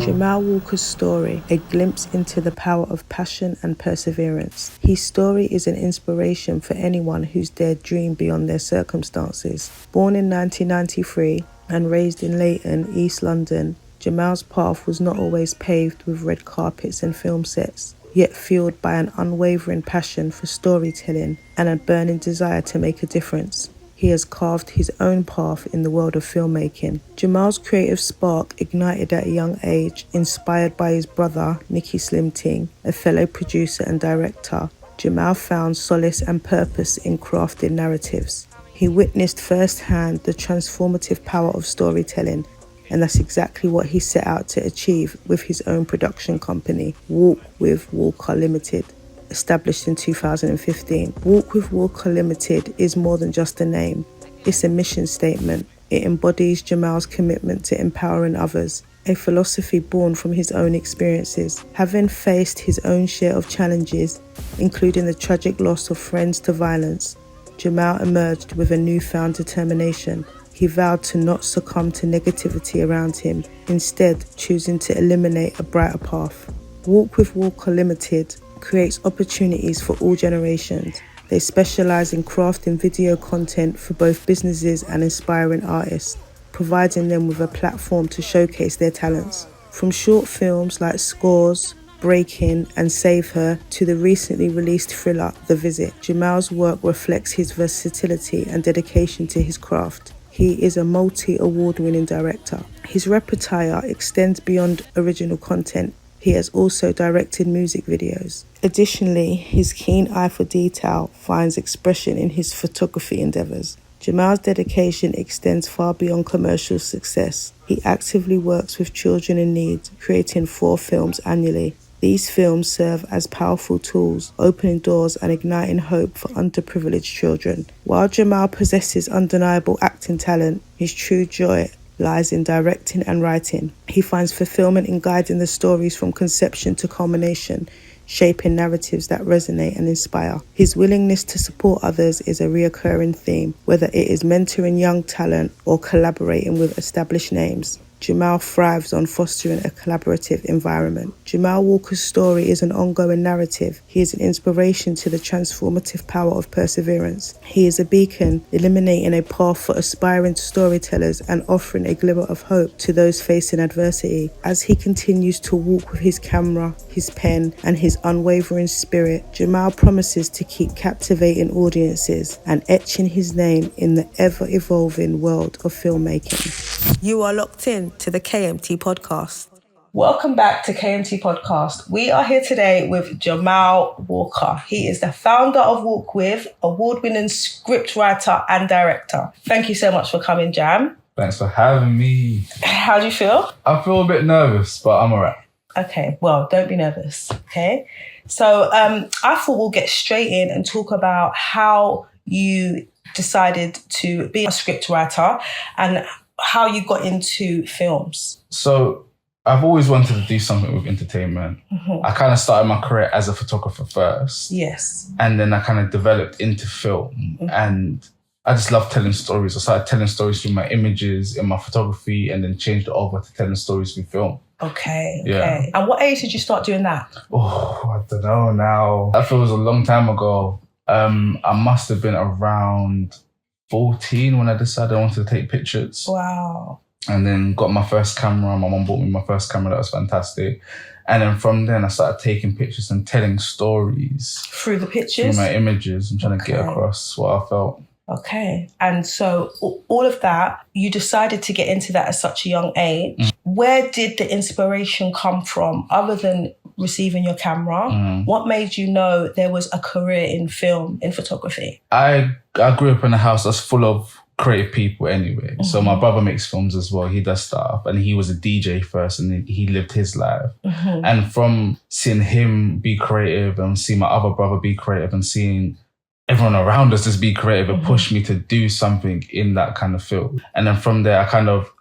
Jamal Walker's story, a glimpse into the power of passion and perseverance. His story is an inspiration for anyone who's dared dream beyond their circumstances. Born in 1993 and raised in Leighton, East London, Jamal's path was not always paved with red carpets and film sets, yet fueled by an unwavering passion for storytelling and a burning desire to make a difference. He has carved his own path in the world of filmmaking. Jamal's creative spark ignited at a young age, inspired by his brother, Nicky Slim Ting, a fellow producer and director. Jamal found solace and purpose in crafting narratives. He witnessed firsthand the transformative power of storytelling, and that's exactly what he set out to achieve with his own production company, Walk with Walker Limited. Established in 2015. Walk with Walker Limited is more than just a name. It's a mission statement. It embodies Jamal's commitment to empowering others, a philosophy born from his own experiences. Having faced his own share of challenges, including the tragic loss of friends to violence, Jamal emerged with a newfound determination. He vowed to not succumb to negativity around him, instead choosing to illuminate a brighter path. Walk with Walker Limited creates opportunities for all generations. They specialize in crafting video content for both businesses and inspiring artists, providing them with a platform to showcase their talents. From short films like Scores, Breaking and Save Her to the recently released thriller The Visit, Jamal's work reflects his versatility and dedication to his craft. He is a multi-award-winning director. His repertoire extends beyond original content. He has also directed music videos. Additionally, his keen eye for detail finds expression in his photography endeavors. Jamal's dedication extends far beyond commercial success. He actively works with children in need, creating 4 films annually. These films serve as powerful tools, opening doors and igniting hope for underprivileged children. While Jamal possesses undeniable acting talent, his true joy lies in directing and writing. He finds fulfillment in guiding the stories from conception to culmination, shaping narratives that resonate and inspire. His willingness to support others is a reoccurring theme, whether it is mentoring young talent or collaborating with established names. Jamal thrives on fostering a collaborative environment. Jamal Walker's story is an ongoing narrative. He is an inspiration to the transformative power of perseverance. He is a beacon, illuminating a path for aspiring storytellers and offering a glimmer of hope to those facing adversity. As he continues to walk with his camera, his pen, and his unwavering spirit, Jamal promises to keep captivating audiences and etching his name in the ever-evolving world of filmmaking. You are locked in to the KMT podcast. Welcome back to KMT podcast. We are here today with Jamal Walker. He is the founder of Walk With, award-winning scriptwriter and director. Thank you so much for coming, Jam. Thanks for having me. How do you feel? I feel a bit nervous, but I'm all right. Okay, well, don't be nervous, okay? So I thought we'll get straight in and talk about how you decided to be a scriptwriter and how you got into films. So I've always wanted to do something with entertainment. Mm-hmm. I kind of started my career as a photographer first. Yes. And then I kind of developed into film. Mm-hmm. And I just love telling stories. I started telling stories through my images and my photography and then changed it over to telling stories through film. Okay. Yeah. And what age did you start doing that? Oh, I don't know now. That feels a long time ago. I must have been around 14 when I decided I wanted to take pictures. Wow. And then got my first camera. My mum bought me my first camera. That was fantastic. And then from then I started taking pictures and telling stories. Through the pictures? Through my images and trying to get across what I felt. Okay. And so all of that, you decided to get into that at such a young age. Mm. Where did the inspiration come from other than receiving your camera? Mm. What made you know there was a career in film, in photography? I grew up in a house that's full of creative people anyway. Mm-hmm. So my brother makes films as well. He does stuff. And he was a DJ first and he lived his life. Mm-hmm. And from seeing him be creative and seeing my other brother be creative and seeing everyone around us just be creative, it pushed me to do something in that kind of field. And then from there,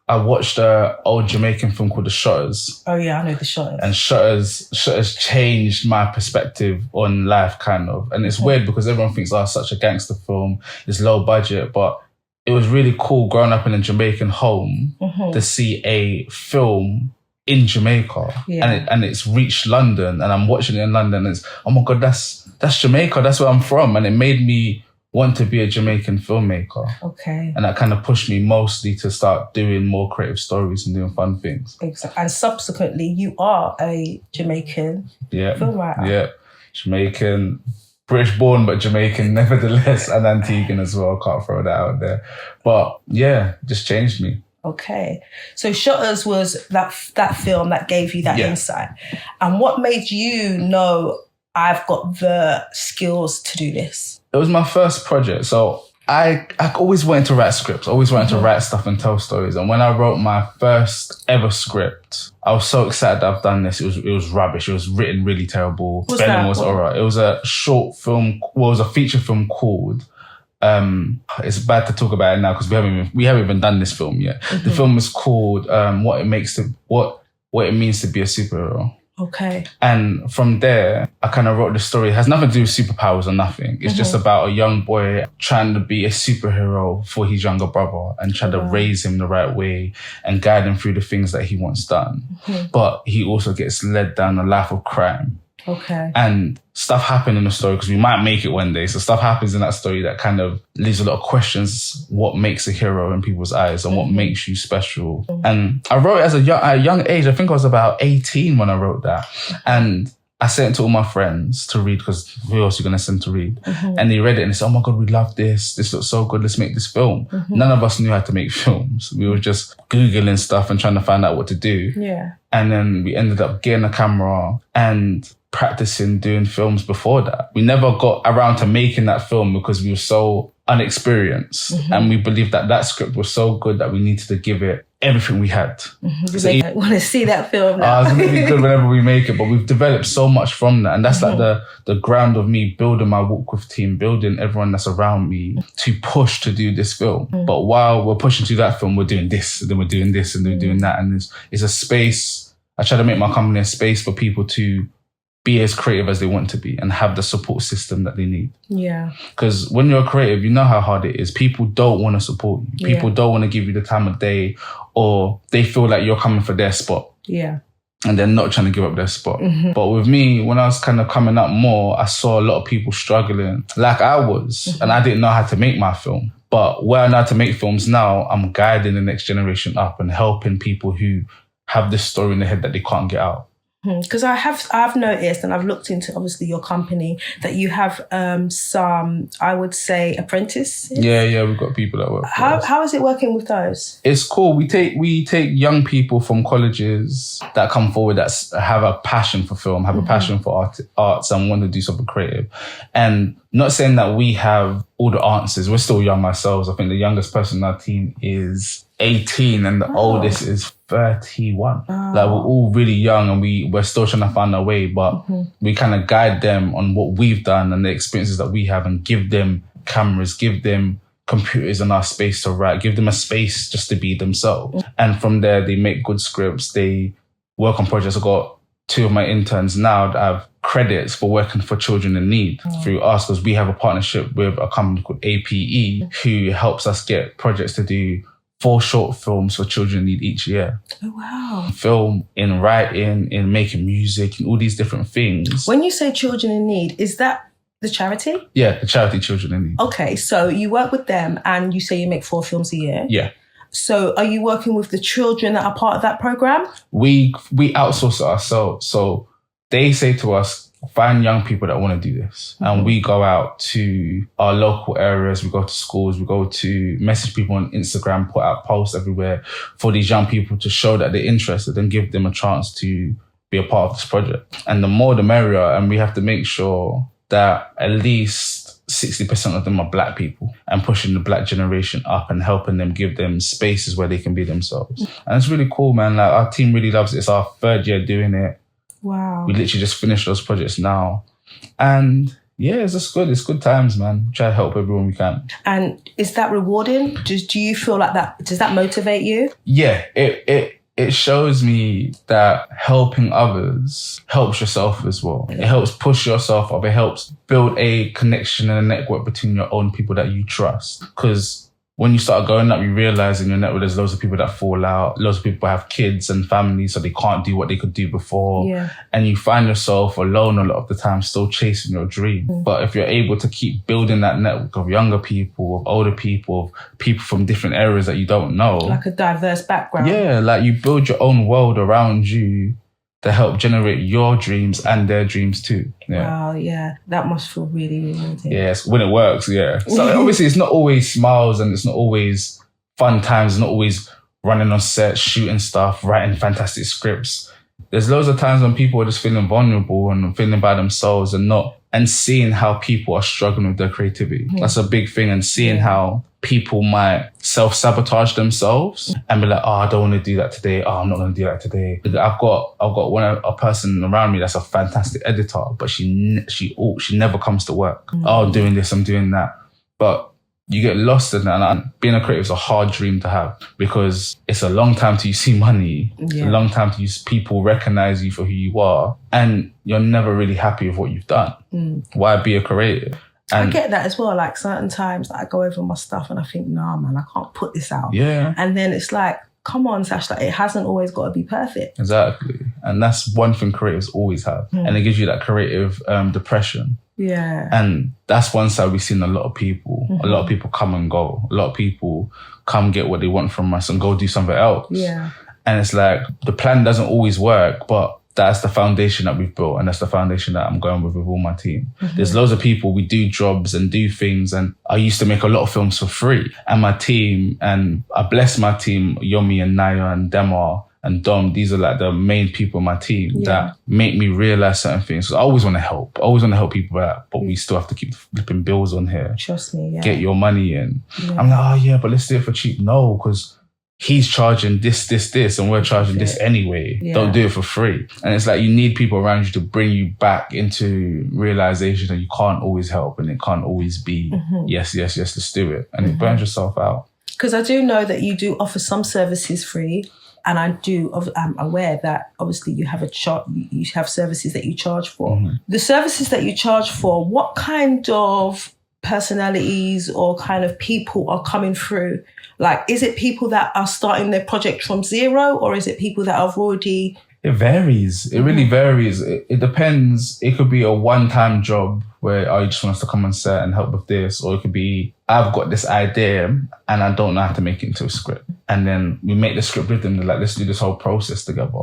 I watched an old Jamaican film called The Shutters. Oh yeah, I know The Shutters. And Shutters changed my perspective on life kind of. And it's weird because everyone thinks, oh, it's such a gangster film, it's low budget, but it was really cool growing up in a Jamaican home to see a film in Jamaica, and it's reached London, and I'm watching it in London. And it's, oh my God, that's Jamaica. That's where I'm from, and it made me want to be a Jamaican filmmaker. Okay. And that kind of pushed me mostly to start doing more creative stories and doing fun things. Exactly. And subsequently, you are a Jamaican filmwriter. Yeah, Jamaican. British born, but Jamaican nevertheless, and Antiguan as well. Can't throw that out there. But yeah, just changed me. Okay. So Shutters was that film that gave you that insight. And what made you know I've got the skills to do this? It was my first project. So I always wanted to write scripts, always wanted to write stuff and tell stories. And when I wrote my first ever script, I was so excited that I've done this. It was rubbish. It was written really terrible. Spelling was alright. It was a short film, well, it was a feature film called, it's bad to talk about it now because we haven't even done this film yet. The film is called What It Means to Be a Superhero. Okay. And from there, I kind of wrote the story. It has nothing to do with superpowers or nothing. It's just about a young boy trying to be a superhero for his younger brother and trying to raise him the right way and guide him through the things that he wants done. But he also gets led down a life of crime. Okay. And stuff happened in the story because we might make it one day. So stuff happens in that story that kind of leaves a lot of questions. What makes a hero in people's eyes and what makes you special? And I wrote it at a young age. I think I was about 18 when I wrote that. And I sent it to all my friends to read because who else are you going to send to read? And they read it and they said, oh my God, we love this. This looks so good. Let's make this film. None of us knew how to make films. We were just Googling stuff and trying to find out what to do. Yeah. And then we ended up getting a camera and practicing doing films before that. We never got around to making that film because we were so unexperienced. And we believed that script was so good that we needed to give it everything we had. I want to see that film now. It's going to be good whenever we make it, but we've developed so much from that. And that's like the ground of me building my Walk With team, building everyone that's around me to push to do this film. But while we're pushing to that film, we're doing this, and then we're doing this, and then we're doing that. And it's a space. I try to make my company a space for people to be as creative as they want to be and have the support system that they need. Yeah. Because when you're creative, you know how hard it is. People don't want to support you. People don't want to give you the time of day, or they feel like you're coming for their spot. Yeah. And they're not trying to give up their spot. But with me, when I was kind of coming up more, I saw a lot of people struggling like I was, and I didn't know how to make my film. But where I know how to make films now, I'm guiding the next generation up and helping people who have this story in their head that they can't get out. Because I've noticed, and I've looked into obviously your company, that you have some, I would say, apprentices. Yeah, we've got people that work for us. How is it working with those? It's cool. We take young people from colleges that come forward that have a passion for film, have a passion for arts, and want to do something creative. And not saying that we have all the answers. We're still young ourselves. I think the youngest person in our team is 18 and the oldest is 31. Like, we're all really young and we're still trying to find our way, but we kind of guide them on what we've done and the experiences that we have and give them cameras, give them computers in our space to write, give them a space just to be themselves. And from there, they make good scripts. They work on projects. I've got 2 of my interns now that have credits for working for children in need through us, because we have a partnership with a company called APE who helps us get projects to do 4 short films for children in need each year. Oh, wow. Film, in writing, in making music, and all these different things. When you say children in need, is that the charity? Yeah, the charity Children in Need. Okay, so you work with them and you say you make 4 films a year? Yeah. So are you working with the children that are part of that program? We outsource it ourselves. So they say to us, find young people that want to do this. And we go out to our local areas, we go to schools, we go to message people on Instagram, put out posts everywhere for these young people to show that they're interested and give them a chance to be a part of this project. And the more the merrier, and we have to make sure that at least 60% of them are Black people, and pushing the Black generation up and helping them, give them spaces where they can be themselves. And it's really cool, man. Like, our team really loves it. It's our 3rd year doing it. Wow. We literally just finished those projects now. And yeah, it's just good. It's good times, man. We try to help everyone we can. And is that rewarding? Do you feel like that? Does that motivate you? Yeah, it shows me that helping others helps yourself as well. It helps push yourself up. It helps build a connection and a network between your own people that you trust. Because when you start going up, you realize in your network there's loads of people that fall out. Loads of people have kids and families, so they can't do what they could do before. Yeah. And you find yourself alone a lot of the time, still chasing your dream. But if you're able to keep building that network of younger people, of older people, of people from different areas that you don't know. Like a diverse background. Yeah, like you build your own world around you to help generate your dreams and their dreams too. Yeah. Wow, yeah. That must feel really rewarding. Yes, when it works, yeah. So obviously it's not always smiles and it's not always fun times. It's not always running on set, shooting stuff, writing fantastic scripts. There's loads of times when people are just feeling vulnerable and feeling by themselves and seeing how people are struggling with their creativity. That's a big thing, and seeing how people might self-sabotage themselves and be like, oh, I don't want to do that today. Oh, I'm not going to do that today. I've got a person around me that's a fantastic editor, but she never comes to work. Oh, I'm doing this, I'm doing that. But you get lost in that. And being a creative is a hard dream to have because it's a long time till you see money. Yeah. It's a long time till people recognize you for who you are. And you're never really happy with what you've done. Why be a creative? And I get that as well. Like certain times I go over my stuff and I think, nah, man, I can't put this out. Yeah. And then it's like, come on, Sash, like it hasn't always got to be perfect. Exactly. And that's one thing creatives always have. And it gives you that creative depression. Yeah. And that's one side we've seen a lot of people. A lot of people come and go. A lot of people come get what they want from us and go do something else. Yeah. And it's like the plan doesn't always work, but that's the foundation that we've built, and that's the foundation that I'm going with all my team. There's loads of people, we do jobs and do things, and I used to make a lot of films for free. And my team, and I bless my team, Yomi and Naya and Demar and Dom, these are like the main people in my team that make me realize certain things. So I always want to help. I always want to help people out, but we still have to keep flipping bills on here. Trust me, get your money in. I'm like, oh yeah, but let's do it for cheap. No, because he's charging this, and we're charging this anyway. Don't do it for free. And it's like you need people around you to bring you back into realization that you can't always help and it can't always be yes, let's do it. And it burns yourself out. Because I do know that you do offer some services free. And I'm aware that obviously you have you have services that you charge for. The services that you charge for, what kind of personalities or kind of people are coming through? Like, is it people that are starting their project from zero, or is it people that have already... It varies. It really varies. It depends. It could be a one-time job where you just want us to come on set and help with this. Or it could be, I've got this idea and I don't know how to make it into a script. And then we make the script with them. They're like, let's do this whole process together.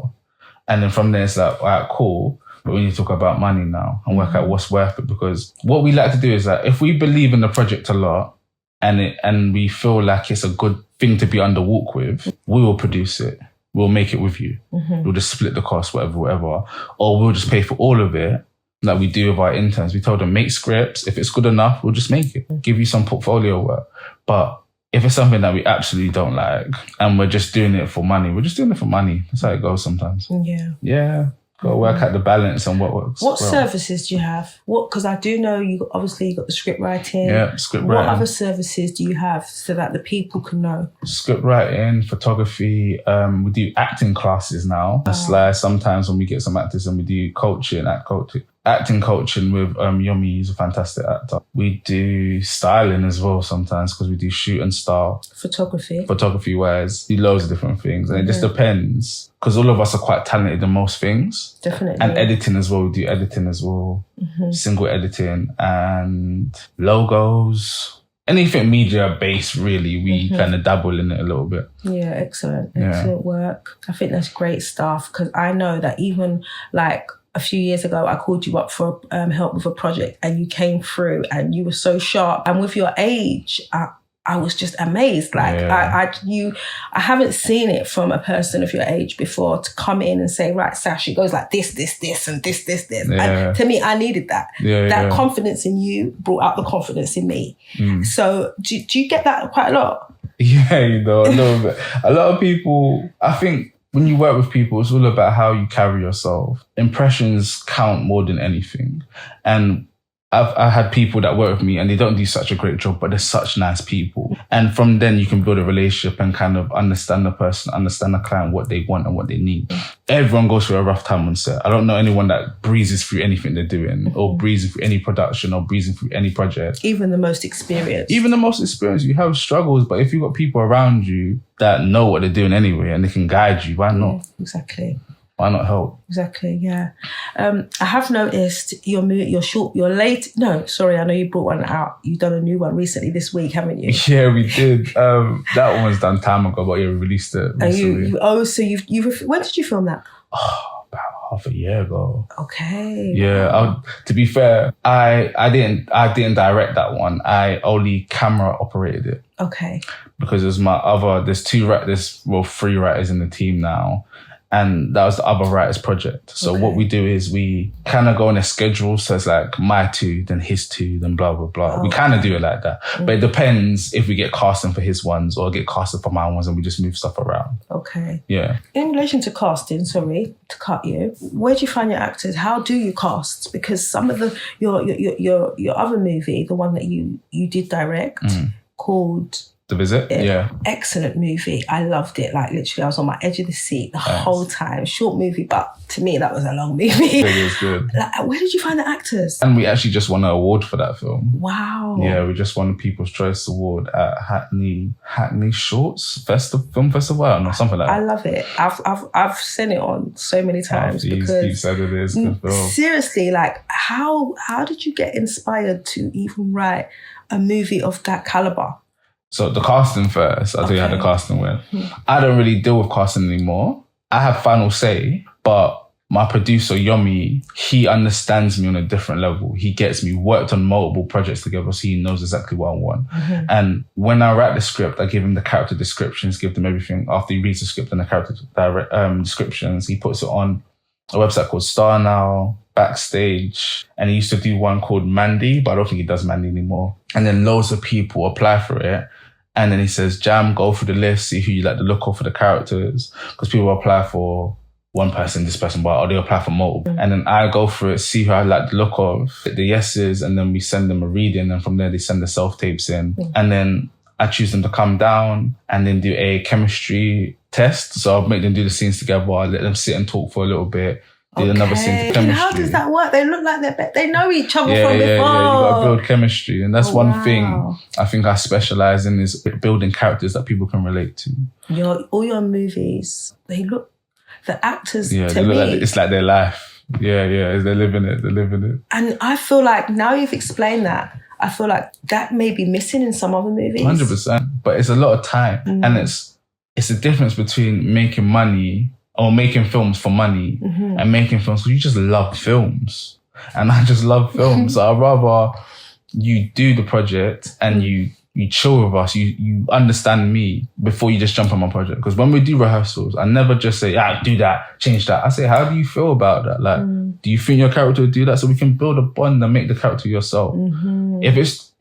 And then from there, it's like, all right, cool. But we need to talk about money now and work out what's worth it. Because what we like to do is that if we believe in the project a lot and we feel like it's a good thing to be under walk with, we will produce it. We'll make it with you. We'll just split the cost, whatever. Or we'll just pay for all of it like we do with our interns. We told them, make scripts. If it's good enough, we'll just make it. Give you some portfolio work. But if it's something that we absolutely don't like and we're just doing it for money, we're just doing it for money. That's how it goes sometimes. Yeah. Got to work out the balance and what works. What services do you have? Because I do know you got the script writing. Yeah, script writing. What other services do you have so that the people can know? Script writing, photography. We do acting classes now. That's like sometimes when we get some actors and we do acting coaching with Yomi. He's a fantastic actor. We do styling as well sometimes because we do shoot and style. Photography wise, do loads of different things. And it just depends because all of us are quite talented in most things. Definitely. And editing as well. We do editing as well. Single editing and logos. Anything media based, really, we kind of dabble in it a little bit. Yeah, excellent work. I think that's great stuff because I know that even like a few years ago, I called you up for help with a project and you came through and you were so sharp. And with your age, I was just amazed. Like I haven't seen it from a person of your age before to come in and say, right, Sash, it goes like this, and this. Yeah. And to me, I needed that. That confidence in you brought out the confidence in me. So do you get that quite a lot? Yeah, a little bit. A lot of people, I think, when you work with people, it's all about how you carry yourself. Impressions count more than anything. And I had people that work with me and they don't do such a great job, but they're such nice people. And from then you can build a relationship and kind of understand the person, understand the client, what they want and what they need. Everyone goes through a rough time on set. I don't know anyone that breezes through anything they're doing or breezing through any production or breezing through any project. Even the most experienced. You have struggles, but if you've got people around you that know what they're doing anyway and they can guide you, why not? Yeah, exactly. Why not help? Exactly, yeah. I have noticed I know you brought one out. You've done a new one recently this week, haven't you? Yeah, we did. That one was done time ago, but yeah, we released it recently. When did you film that? Oh, about half a year ago. Okay. Yeah, to be fair, I didn't direct that one. I only camera operated it. Okay. Because there's three writers in the team now. And that was the other writer's project. So what we do is we kind of go on a schedule. So it's like my two, then his two, then blah, blah, blah. We kind of do it like that. But it depends if we get casting for his ones or get casted for my ones and we just move stuff around. Okay. Yeah. In relation to casting, sorry to cut you, where do you find your actors? How do you cast? Because some of your other movie, the one that you did direct called... The Visit? Yeah. Excellent movie. I loved it. Like literally I was on my edge of the seat the whole time. Short movie, but to me that was a long movie. It was good. Like, where did you find the actors? And we actually just won an award for that film. Wow. Yeah, we just won the People's Choice Award at Hackney Shorts Film Festival or something like that. I love it. I've seen it on so many times because you said it is good film. Seriously, like how did you get inspired to even write a movie of that caliber? So the casting first, I'll tell you how the casting went. I don't really deal with casting anymore. I have final say, but my producer, Yomi, he understands me on a different level. He gets me, worked on multiple projects together, so he knows exactly what I want. And when I write the script, I give him the character descriptions, give them everything. After he reads the script and the character descriptions, he puts it on a website called Star Now, Backstage, and he used to do one called Mandy, but I don't think he does Mandy anymore. And then loads of people apply for it. And then he says, Jam, go through the list, see who you like the look of for the characters. Because people apply for one person, this person, or they apply for multiple. And then I go through it, see who I like the look of, the yeses, and then we send them a reading. And from there, they send the self-tapes in. And then I choose them to come down and then do a chemistry test. So I'll make them do the scenes together. I'll let them sit and talk for a little bit. Did another scene of chemistry. And how does that work? They look like they know each other from before. Yeah, you got to build chemistry. And that's one thing I think I specialize in is building characters that people can relate to. All your movies, the actors, to me. Like, it's like their life. Yeah, they're living it. And I feel like now you've explained that, I feel like that may be missing in some other movies. 100%. But it's a lot of time. And it's the difference between making money or making films for money and making films because you just love films. And I just love films. So I'd rather you do the project and you chill with us. You understand me before you just jump on my project. Because when we do rehearsals, I never just say, do that, change that. I say, how do you feel about that? Like, do you think your character would do that? So we can build a bond and make the character yourself.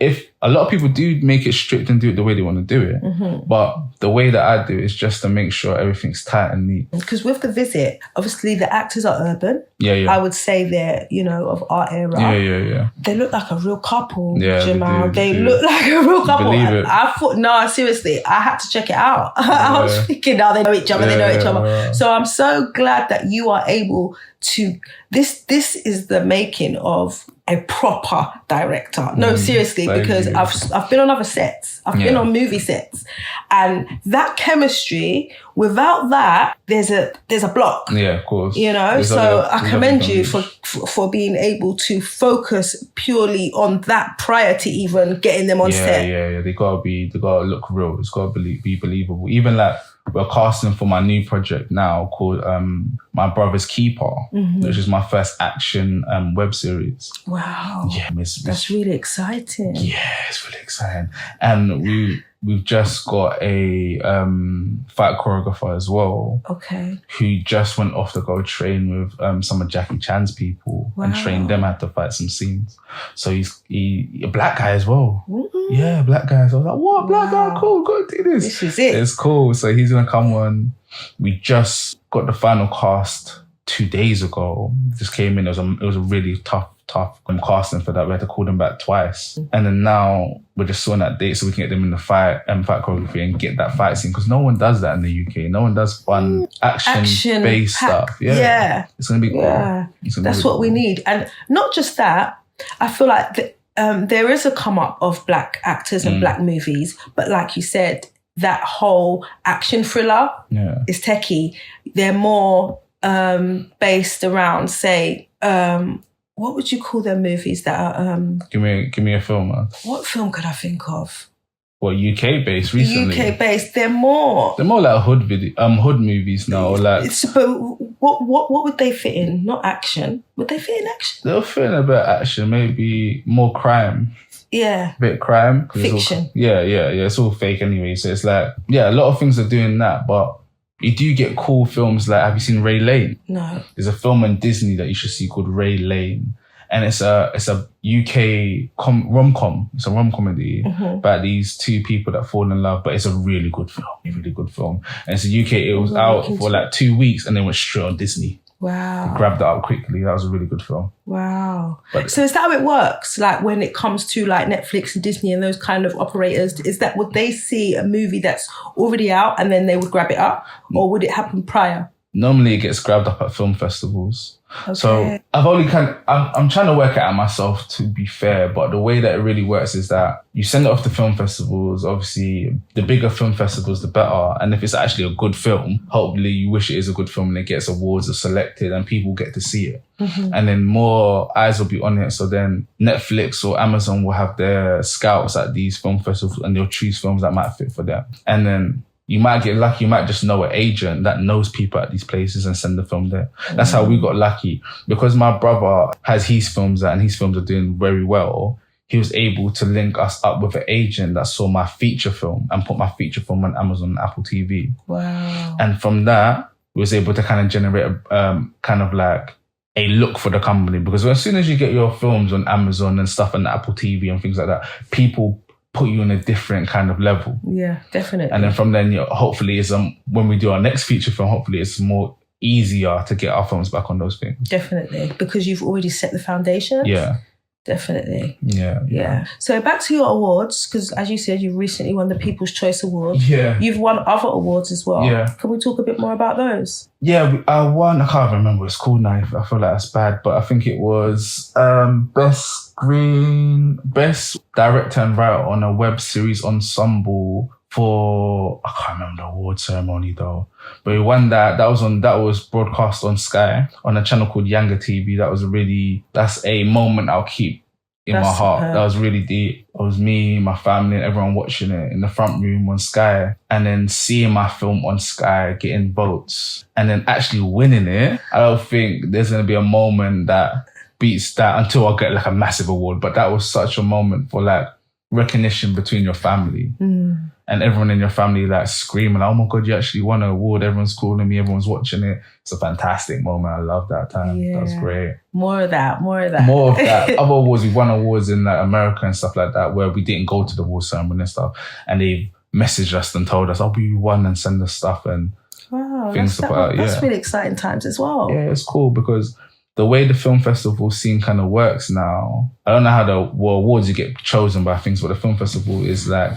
If a lot of people do make it strict and do it the way they want to do it, but the way that I do it is just to make sure everything's tight and neat. Because with The Visit, obviously the actors are urban. Yeah. I would say they're, of our era. Yeah. They look like a real couple, yeah, Jamal. They look like a real couple. Believe it. I thought, no, seriously, I had to check it out. I was thinking, they know each other, they know each other. So I'm so glad that you are able to, this is the making of a proper director. No, seriously, because I've been on other sets. I've been on movie sets. And that chemistry, without that, there's a block. Yeah, of course. So I commend you for being able to focus purely on that prior to even getting them on set. Yeah. They gotta look real. It's gotta be believable. Even like we're casting for my new project now called My Brother's Keeper, which is my first action web series. Wow. Yeah, that's really exciting. Yeah, it's really exciting. And we've just got a fight choreographer as well. Okay. Who just went off to go train with some of Jackie Chan's people and train them how to fight some scenes. So he's a black guy as well. Yeah, black guy. So I was like, what? Black guy? Cool, go do this. This is it. It's cool. So he's going to come on. We just got the final cast 2 days ago. Just came in. It was a really tough tough casting for that. We had to call them back twice. And then now we're just sorting that date so we can get them in the fight choreography and get that fight scene, because no one does that in the UK. No one does fun action-based stuff. Yeah. It's going to be cool. Yeah. That's what we need. And not just that, I feel like there is a come up of black actors and black movies, but like you said, that whole action thriller is techie. They're more based around, say, what would you call their movies that are... Give me a film, man. What film could I think of? Well, UK based recently. UK based. They're more like hood movies now. Or like, but what would they fit in? Not action. Would they fit in action? They'll fit in a bit of action. Maybe more crime. Yeah. A bit of crime. Fiction. Yeah. It's all fake anyway. So it's like, a lot of things are doing that, but you do get cool films like, have you seen Ray Lane? No. There's a film on Disney that you should see called Ray Lane. And it's a UK rom-com. It's a rom-comedy about these two people that fall in love, but it's a really good film. And it's a UK, it was out for like 2 weeks and then went straight on Disney. Wow. They grabbed it up quickly. That was a really good film. Wow. So is that how it works? Like when it comes to like Netflix and Disney and those kind of operators, would they see a movie that's already out and then they would grab it up? Or would it happen prior? Normally it gets grabbed up at film festivals. Okay. So I'm trying to work it out myself, to be fair, but the way that it really works is that you send it off to film festivals. Obviously, the bigger film festivals, the better. And if it's actually a good film, hopefully you wish it is a good film and it gets awards, are selected and people get to see it. And then more eyes will be on it. So then Netflix or Amazon will have their scouts at these film festivals and they'll choose films that might fit for them. And then you might get lucky. You might just know an agent that knows people at these places and send the film there. That's how we got lucky. Because my brother has his films there and his films are doing very well, he was able to link us up with an agent that saw my feature film and put my feature film on Amazon and Apple TV. Wow. And from that, we was able to kind of generate kind of like a look for the company. Because as soon as you get your films on Amazon and stuff and Apple TV and things like that, people put you in a different kind of level. Yeah, definitely. And then from then, hopefully, when we do our next feature film, hopefully it's more easier to get our films back on those things. Definitely, because you've already set the foundation. Yeah. Definitely. Yeah. So back to your awards, because as you said, you recently won the People's Choice Award. Yeah. You've won other awards as well. Yeah. Can we talk a bit more about those? Yeah, I won, I can't remember what it's called now. I feel like that's bad, but I think it was Best Director and Writer on a Web Series Ensemble for, I can't remember the award ceremony though, but we won that. That was broadcast on Sky on a channel called Yanga TV. That's a moment I'll keep in my heart. That was really deep. It was me, my family, and everyone watching it in the front room on Sky, and then seeing my film on Sky, getting votes, and then actually winning it. I don't think there's going to be a moment that beats that until I get like a massive award. But that was such a moment for like recognition between your family. And everyone in your family like screaming, like, oh my God, you actually won an award. Everyone's calling me, everyone's watching it. It's a fantastic moment. I love that time. Yeah. That was great. More of that. Other awards, we won awards in like America and stuff like that, where we didn't go to the award ceremony and stuff. And they messaged us and told us, oh, we won, and send us stuff and things like that. That's really exciting times as well. Yeah, it's cool because the way the film festival scene kind of works now, I don't know how the awards you get chosen by things, but the film festival is like,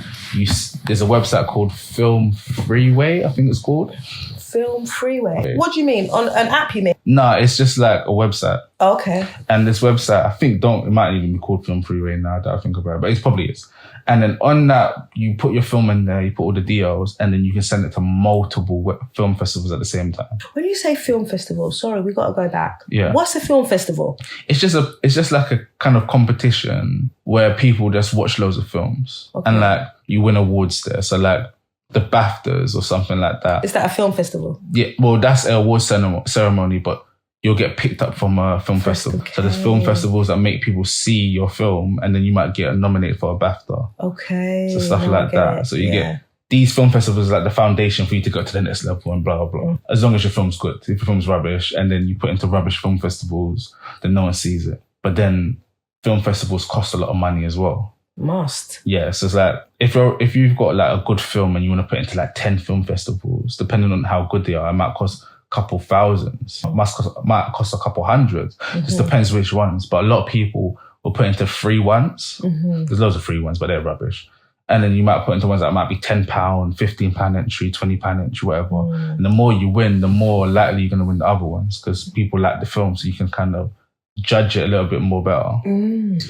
there's a website called Film Freeway, I think it's called. Film Freeway? What do you mean? On an app, you mean? No, it's just like a website. Okay. And this website, I think it might even be called Film Freeway now that I think about it, but it probably is. And then on that, you put your film in there, you put all the deals, and then you can send it to multiple film festivals at the same time. When you say film festival, sorry, we got to go back. Yeah. What's a film festival? It's just like a kind of competition where people just watch loads of films. Okay. And like you win awards there. So like the BAFTAs or something like that. Is that a film festival? Yeah, well, that's an award ceremony, but you'll get picked up from a film festival. Okay. So there's film festivals that make people see your film, and then you might get nominated for a BAFTA. Okay. So stuff like that. So you get these film festivals like the foundation for you to go to the next level and blah, blah, blah. As long as your film's good. If your film's rubbish and then you put into rubbish film festivals, then no one sees it. But then film festivals cost a lot of money as well. Must. Yeah, so it's like, if you've got like a good film and you want to put it into like 10 film festivals, depending on how good they are, it might cost couple thousands. Might cost a couple hundreds. Just depends which ones. But a lot of people will put into free ones. There's loads of free ones, but they're rubbish. And then you might put into ones that might be £10, £15 entry, £20 entry, whatever. And the more you win, the more likely you're going to win the other ones, because people like the film, so you can kind of judge it a little bit more better.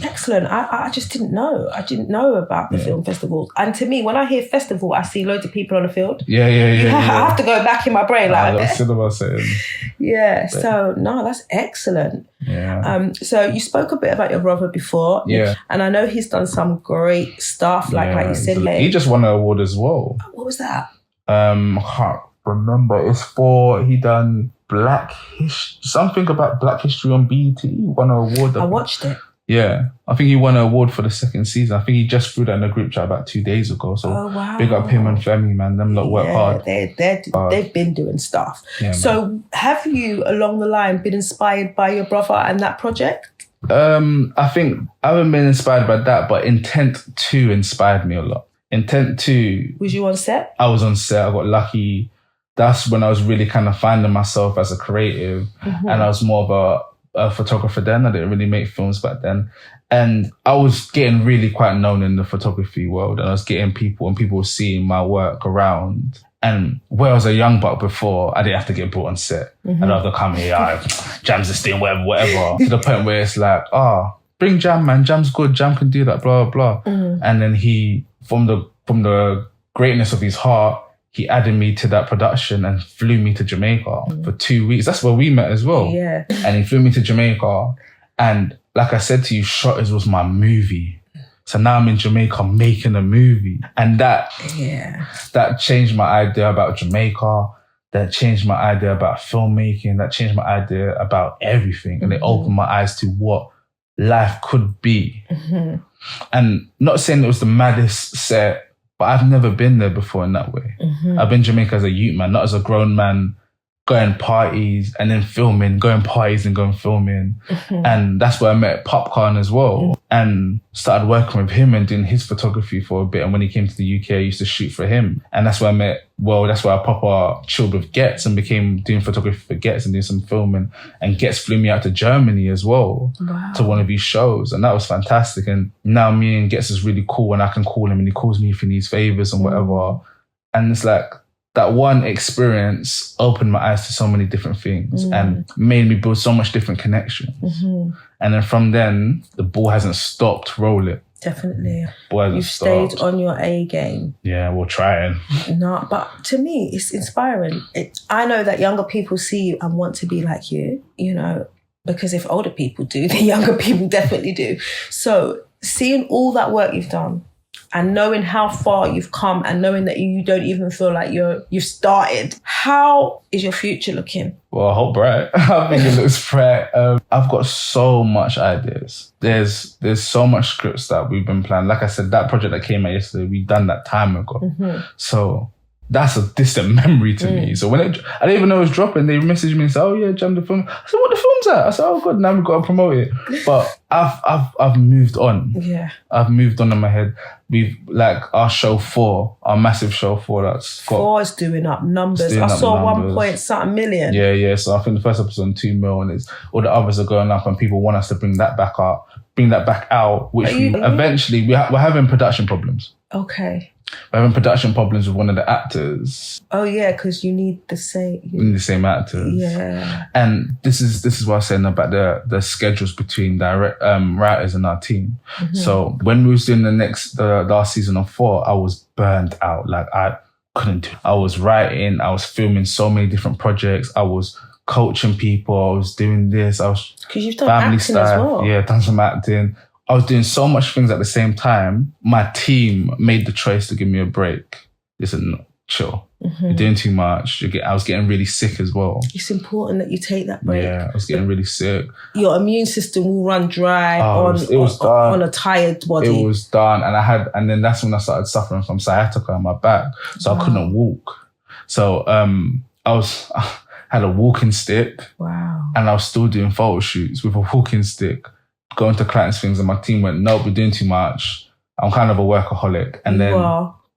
Excellent. I just didn't know. I didn't know about the film festivals. And to me, when I hear festival, I see loads of people on the field. Yeah. I have to go back in my brain. Cinema setting. Yeah. So, no, that's excellent. Yeah. So you spoke a bit about your brother before. Yeah. And I know he's done some great stuff, like you said. He just won an award as well. What was that? I can't remember. He done Black History, something about Black History on BET. He won an award. I watched it. Yeah, I think he won an award for the second season. I think he just threw that in a group chat about 2 days ago. So big up him and Femi, man. Them lot work hard. They've been doing stuff. Yeah, so have you, along the line, been inspired by your brother and that project? I think I haven't been inspired by that, but Intent 2 inspired me a lot. Intent 2. Was you on set? I was on set. I got lucky. That's when I was really kind of finding myself as a creative. And I was more of a photographer then. I didn't really make films back then. And I was getting really quite known in the photography world. And I was getting people, and people were seeing my work around. And where I was a young buck before, I didn't have to get brought on set. I don't have to come here, Jam's this thing, whatever. To the point where it's like, bring Jam, man. Jam's good. Jam can do that, blah, blah, blah. And then he, from the greatness of his heart, he added me to that production and flew me to Jamaica for 2 weeks. That's where we met as well. Yeah. And he flew me to Jamaica. And like I said to you, Shotters was my movie. So now I'm in Jamaica making a movie. And that changed my idea about Jamaica. That changed my idea about filmmaking. That changed my idea about everything. And it opened my eyes to what life could be. And not saying it was the maddest set, but I've never been there before in that way. I've been Jamaica as a youth man, not as a grown man, going parties and then filming, going parties and going filming. And that's where I met Popcorn as well. And started working with him and doing his photography for a bit. And when he came to the UK, I used to shoot for him. And that's where that's where I proper chilled with Getz and became doing photography for Getz and doing some filming. And Getz flew me out to Germany as well to one of his shows. And that was fantastic. And now me and Getz is really cool, and I can call him and he calls me if he needs favors and whatever. And it's like, that one experience opened my eyes to so many different things and made me build so much different connections. And then from then, the ball hasn't stopped rolling. Definitely. You've stayed on your A game. Yeah, we're trying. No, but to me, it's inspiring. I know that younger people see you and want to be like you, because if older people do, the younger people definitely do. So seeing all that work you've done, and knowing how far you've come and knowing that you don't even feel like you've started, how is your future looking? Well, I hope bright. I think it looks bright. I've got so much ideas. There's so much scripts that we've been planning. Like I said, that project that came out yesterday, we done that time ago. So that's a distant memory to me. So when I didn't even know it was dropping, they messaged me and said, "Oh yeah, Jam, the film." I said, "What, the film's at?" I said, "Oh good, now we've got to promote it." But I've moved on. Yeah. I've moved on in my head. We've our show 4, our massive show 4 that's got 4 is doing up numbers. I saw 1 point something million. Yeah. So I think the first episode on 2 mil, and all the others are going up, and people want us to bring that back out, which eventually we're having production problems. Okay. We're having production problems with one of the actors. Oh yeah, because you need the same actors. Yeah. And this is what I was saying about the schedules between writers and our team. So when we was doing the last season of 4, I was burnt out. Like I couldn't do it. I was writing, I was filming so many different projects, I was coaching people, I was doing this, I was because you've done family acting stuff as well. Yeah, done some acting. I was doing so much things at the same time. My team made the choice to give me a break. Listen, chill. You're doing too much. I was getting really sick as well. It's important that you take that break. Yeah, I was getting really sick. Your immune system will run dry on a tired body. It was done. And then that's when I started suffering from sciatica in my back. So I couldn't walk. So I had a walking stick. Wow. And I was still doing photo shoots with a walking stick, going to clients' things, and my team went, "Nope, we're doing too much. I'm kind of a workaholic." And then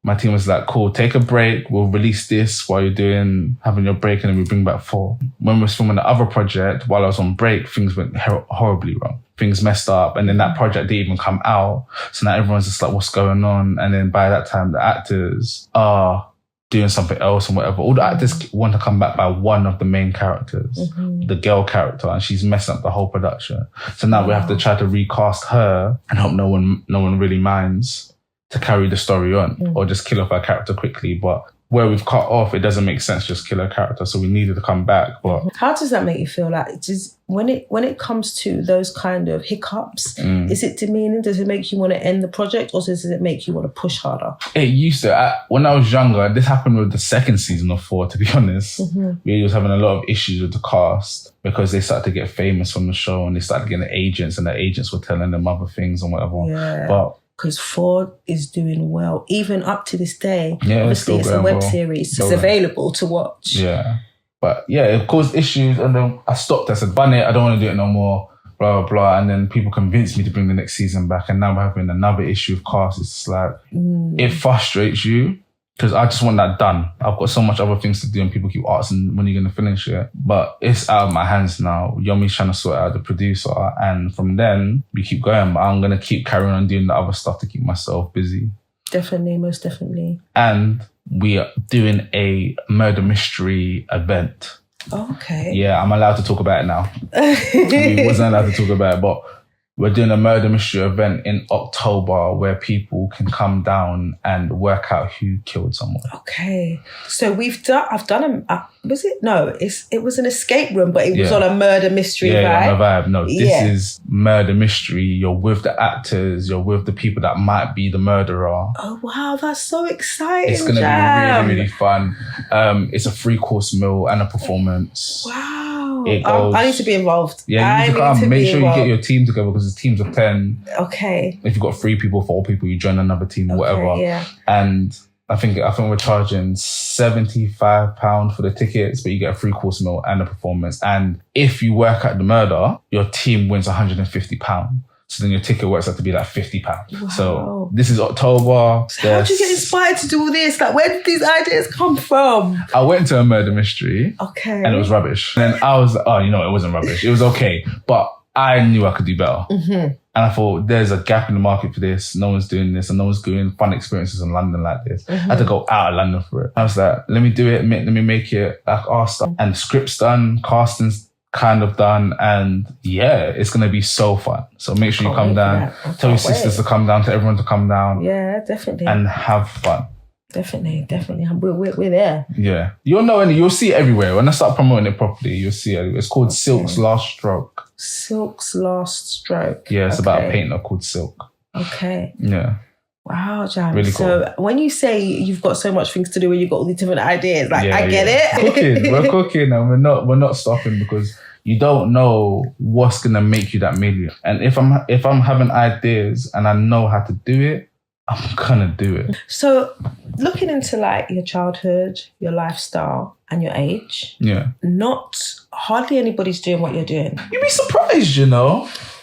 my team was like, cool, take a break. We'll release this while you're having your break, and then we bring back 4. When we were filming the other project, while I was on break, things went horribly wrong. Things messed up, and then that project didn't even come out. So now everyone's just like, what's going on? And then by that time, the actors are doing something else and whatever. All the actors want to come back by one of the main characters, the girl character, and she's messing up the whole production. So now we have to try to recast her and hope no one really minds to carry the story on, or just kill off our character quickly. But where we've cut off, it doesn't make sense to just kill her character. So we needed to come back. But how does that make you feel? Like, just when it comes to those kind of hiccups, is it demeaning? Does it make you want to end the project, or does it make you want to push harder? It used to. When I was younger, this happened with the second season of 4, to be honest. We was having a lot of issues with the cast because they started to get famous from the show, and they started getting agents, and the agents were telling them other things and whatever. Yeah. But because 4 is doing well, even up to this day. Yeah, obviously, it's a web series. It's available to watch. Yeah. But yeah, it caused issues, and then I stopped. I said, "Bun it, I don't want to do it no more." Blah, blah, blah. And then people convinced me to bring the next season back, and now we're having another issue of cast. It's like, it frustrates you, because I just want that done. I've got so much other things to do, and people keep asking when you're going to finish it. But it's out of my hands now. Yomi's trying to sort out the producer, and from then, we keep going. But I'm going to keep carrying on doing the other stuff to keep myself busy. Definitely, most definitely. And we are doing a murder mystery event. Oh, okay. Yeah, I'm allowed to talk about it now. I wasn't allowed to talk about it, but we're doing a murder mystery event in October where people can come down and work out who killed someone. Okay. So I've done was it? No, it was an escape room, but it was on a murder mystery vibe. Yeah, on a vibe. No, this is murder mystery. You're with the actors. You're with the people that might be the murderer. Oh, wow. That's so exciting. It's going to be really, really fun. It's a 3-course meal and a performance. Wow. I need to be involved. Yeah, you need to come. Make sure you get your team together, because it's teams of 10. Okay. If you've got 3 people, 4 people, you join another team or whatever. Yeah. And I think we're charging £75 for the tickets, but you get a 3-course meal and a performance. And if you work at the murder, your team wins £150. So then your ticket works out to be like £50. Wow. So this is October. So how did you get inspired to do all this? Like, where did these ideas come from? I went to a murder mystery. Okay. And it was rubbish. And then I was like, oh, it wasn't rubbish. It was okay. But I knew I could do better. And I thought, there's a gap in the market for this. No one's doing this, and no one's doing fun experiences in London like this. I had to go out of London for it. I was like, let me do it. Let me make it like our stuff. And the script's done, casting's kind of done, and yeah, it's going to be so fun. So make sure you come down. Tell your sisters to come down, tell everyone to come down. Yeah, definitely. And have fun. Definitely. We're there. Yeah. You'll see it everywhere. When I start promoting it properly, you'll see it. It's called Silk's Last Stroke. Silk's Last Stroke. Yeah, it's about a painter called Silk. Okay. Yeah. Wow, Jam. Really cool. So when you say you've got so much things to do and you've got all these different ideas, like, I get it. We're cooking, and we're not stopping, because you don't know what's gonna make you that million. And if I'm having ideas and I know how to do it, I'm gonna do it. So looking into like your childhood, your lifestyle, and your age, hardly anybody's doing what you're doing. You'd be surprised,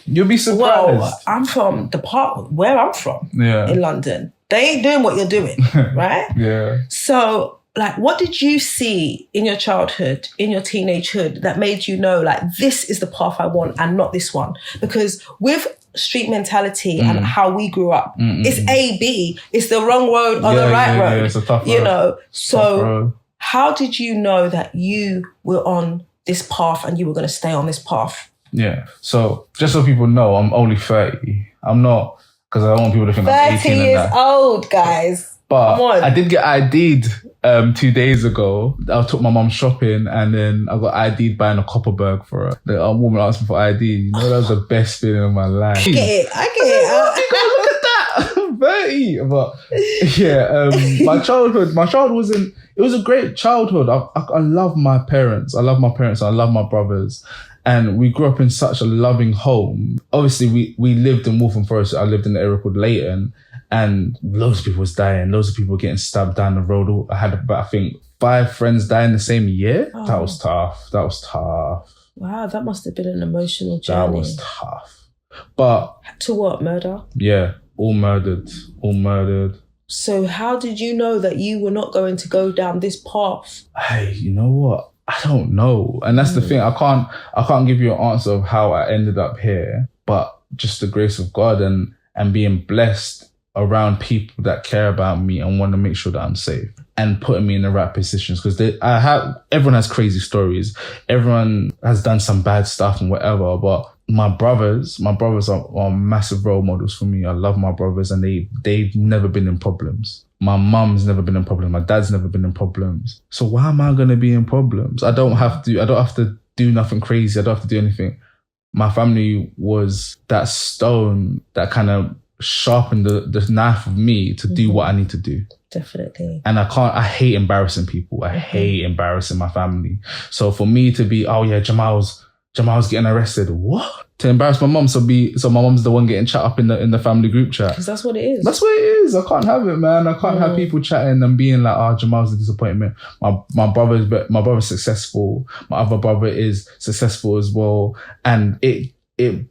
You'll be surprised. Well, I'm from the part where I'm from, in London. They ain't doing what you're doing, right? Yeah. So, like, what did you see in your childhood, in your teenagehood, that made you know, like, this is the path I want and not this one? Because with street mentality and how we grew up, it's A, B. It's the wrong road or the right road. Yeah, it's a tough road. So how did you know that you were on this path and you were going to stay on this path? Yeah. So just so people know, I'm only 30. I'm not, because I don't want people to think I'm 18 30 years old, guys. But I did get ID'd 2 days ago. I took my mum shopping, and then I got ID'd buying a Copperberg for her. The woman asked me for ID. That was the best feeling of my life. I get it. Look at that. I'm 30. But yeah, my childhood it was a great childhood. I love my parents. I love my brothers. And we grew up in such a loving home. Obviously, we lived in Waltham Forest. I lived in an area called Leighton, and loads of people was dying. Loads of people getting stabbed down the road. I had about, I think, 5 friends die in the same year. Oh. That was tough. Wow, that must have been an emotional journey. That was tough. But to what, murder? Yeah, all murdered. So how did you know that you were not going to go down this path? Hey, you know what? I don't know. And that's the thing. I can't give you an answer of how I ended up here, but just the grace of God and being blessed around people that care about me and want to make sure that I'm safe and putting me in the right positions. Because everyone has crazy stories. Everyone has done some bad stuff and whatever, but my brothers are massive role models for me. I love my brothers and they've never been in problems. My mum's never been in problems. My dad's never been in problems. So why am I going to be in problems? I don't have to do nothing crazy. I don't have to do anything. My family was that stone that kind of sharpened the knife of me to do what I need to do. Definitely. And I hate embarrassing people. I hate embarrassing my family. So for me to be, oh yeah, Jamal's getting arrested. What? To embarrass my mum, so my mum's the one getting chat up in the family group chat. Because that's what it is. That's what it is. I can't have it, man. I can't have people chatting and being like, oh, Jamal's a disappointment. My brother's successful. My other brother is successful as well. And it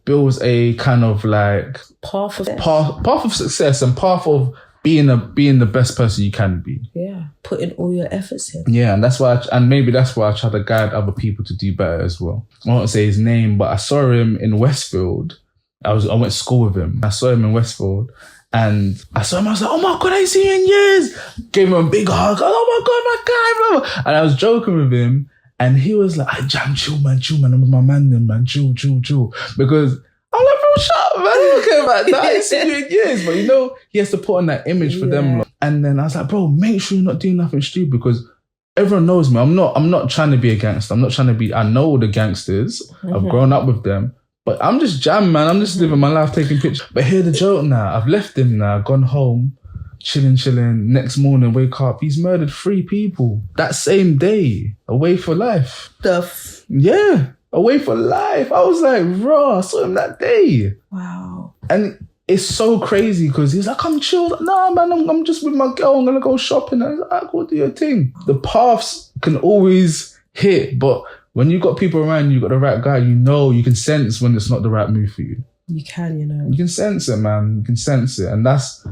builds a kind of like path of success and path of being the best person you can be. Yeah. Putting all your efforts in. Yeah, and that's why maybe that's why I try to guide other people to do better as well. I won't say his name, but I saw him in Westfield. I went to school with him. I saw him in Westfield and I was like, oh my God, I ain't seen you in years. Gave him a big hug. Oh my God, my guy, blah. And I was joking with him and he was like, Jam, chill, man. I'm with my man then, man. Chill. Because I'm like, bro, shut up, man. I don't care about that. I ain't seen you in years. But he has to put on that image for them. Like. And then I was like, bro, make sure you're not doing nothing stupid because everyone knows me. I'm not trying to be a gangster. I'm not trying to be, I know the gangsters. I've grown up with them. But I'm just Jam, man. I'm just living my life, taking pictures. But hear the joke now. I've left him now, gone home, chilling. Next morning, wake up. He's murdered 3 people that same day. Away for life. Yeah. Away for life. I was like, raw. I saw him that day. Wow. And it's so crazy because he's like, I'm chill. Like, nah, man, I'm just with my girl. I'm going to go shopping. And I was like, go do your thing. The paths can always hit, but when you got people around you, got the right guy, you can sense when it's not the right move for you. You can, You can sense it, man. You can sense it. And that's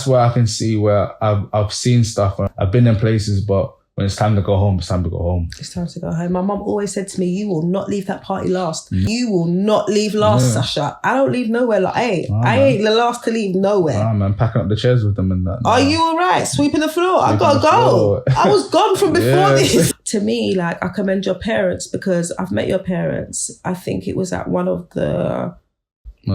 where I can see where I've seen stuff. I've been in places, but when it's time to go home, it's time to go home. It's time to go home. My mum always said to me, you will not leave that party last. You will not leave last, Sasha. I don't leave nowhere. Like, I ain't the last to leave nowhere. Ah, man, packing up the chairs with them and that. Are you all right? Sweeping the floor? I gotta go. I was gone from before this. To me, like, I commend your parents because I've met your parents. I think it was at one of the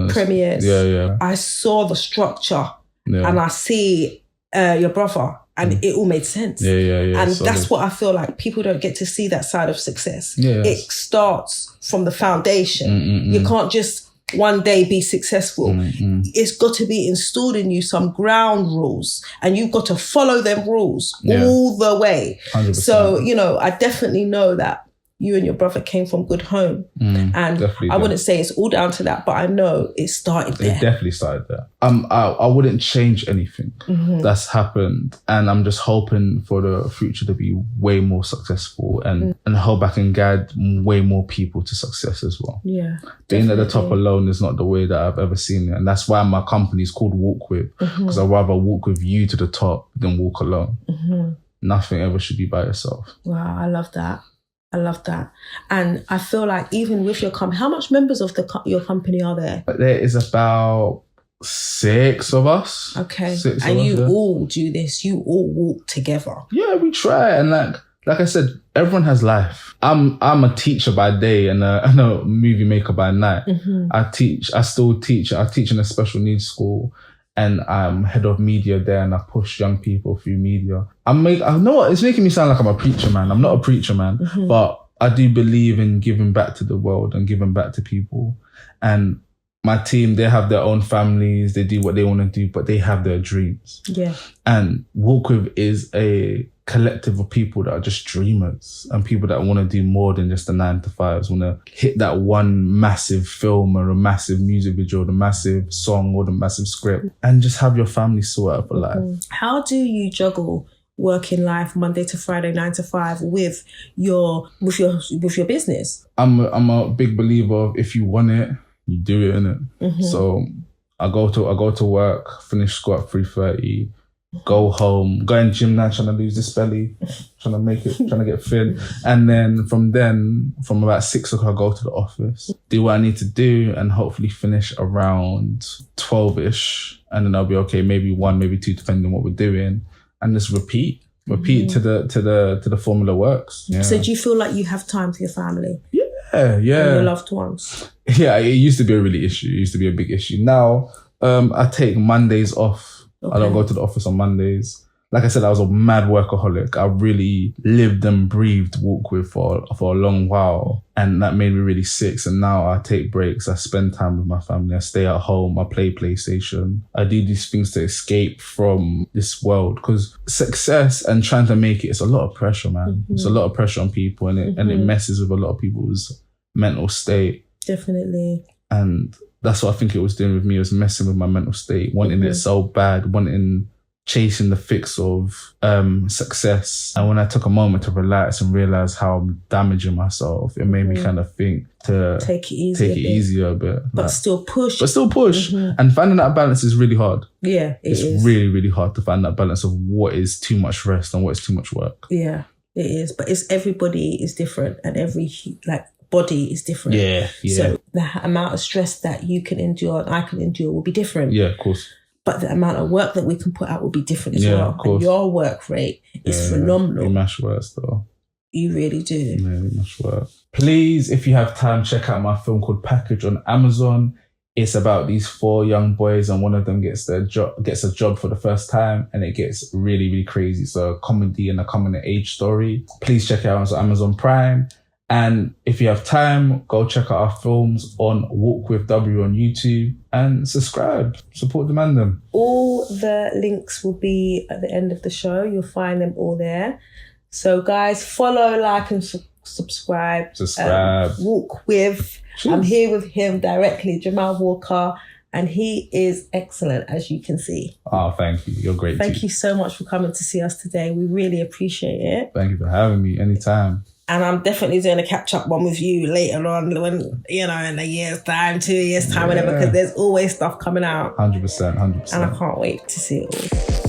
premieres. Yeah. I saw the structure and I see your brother. And it all made sense. Yeah. And that's what I feel like people don't get to see that side of success. Yes. It starts from the foundation. You can't just one day be successful. It's got to be installed in you some ground rules and you've got to follow them rules all the way. 100%. So, I definitely know that you and your brother came from good home. And I wouldn't say it's all down to that, but I know it started there. It definitely started there. I wouldn't change anything that's happened. And I'm just hoping for the future to be way more successful and hope I can guide way more people to success as well. Yeah. Being at the top alone is not the way that I've ever seen it. And that's why my company is called Walk With, because I'd rather walk with you to the top than walk alone. Nothing ever should be by yourself. Wow, I love that. And I feel like even with your company, how much members of your company are there? There is about 6 of us. Okay. And you all do this. You all walk together. Yeah, we try. And like I said, everyone has life. I'm a teacher by day and a movie maker by night. I still teach. I teach in a special needs school. And I'm head of media there and I push young people through media. I know what, it's making me sound like I'm a preacher, man. I'm not a preacher, man. But I do believe in giving back to the world and giving back to people. And my team, they have their own families. They do what they want to do, but they have their dreams. Yeah. And Walk With is a collective of people that are just dreamers and people that want to do more than just the 9-to-5s, want to hit that one massive film or a massive music video, or the massive song or the massive script, and just have your family sort out for life. How do you juggle working life Monday to Friday, 9-to-5 with your business? I'm a big believer of if you want it, you do it, innit? So I go to work, finish school at 3:30. go home, go in gym now, trying to lose this belly, trying to get thin. And then from about 6 o'clock, I go to the office, do what I need to do, and hopefully finish around 12ish. And then I'll be okay, maybe 1, maybe 2, depending on what we're doing. And just repeat to the formula works. Yeah. So do you feel like you have time for your family? Yeah. And your loved ones? Yeah, it used to be a big issue. Now, I take Mondays off. Okay. I don't go to the office on Mondays. Like I said, I was a mad workaholic. I really lived and breathed Walk With for a long while. And that made me really sick. So now I take breaks. I spend time with my family. I stay at home. I play PlayStation. I do these things to escape from this world. Because success and trying to make it's a lot of pressure, man. It's a lot of pressure on people, and it messes with a lot of people's mental state. Definitely. And that's what I think it was doing with me. It was messing with my mental state, wanting it so bad, chasing the fix of success. And when I took a moment to relax and realize how I'm damaging myself, it made me kind of think to take it easier a bit. But still push. And finding that balance is really hard. Yeah, it's really, really hard to find that balance of what is too much rest and what is too much work. Yeah, it is. But everybody is different, and every body is different. Yeah. So the amount of stress that you can endure and I can endure will be different. Yeah, of course. But the amount of work that we can put out will be different as well. Of course. And your work rate is phenomenal. You mash work though. You really do. Yeah, you mash work. Please, if you have time, check out my film called Package on Amazon. It's about these 4 young boys, and one of them gets a job for the first time, and it gets really, really crazy. So a comedy and a coming of age story. Please check it out on Amazon Prime. And if you have time, go check out our films on Walk With W on YouTube and subscribe. Support the mandem. All the links will be at the end of the show. You'll find them all there. So guys, follow, like and subscribe. Walk With. Cheers. I'm here with him directly, Jamal Walker. And he is excellent, as you can see. Oh, thank you. You're great. Thank you so much for coming to see us today. We really appreciate it. Thank you for having me anytime. And I'm definitely doing a catch-up one with you later on when, in a year's time, 2 years' time, whatever, because there's always stuff coming out. 100%. And I can't wait to see it all.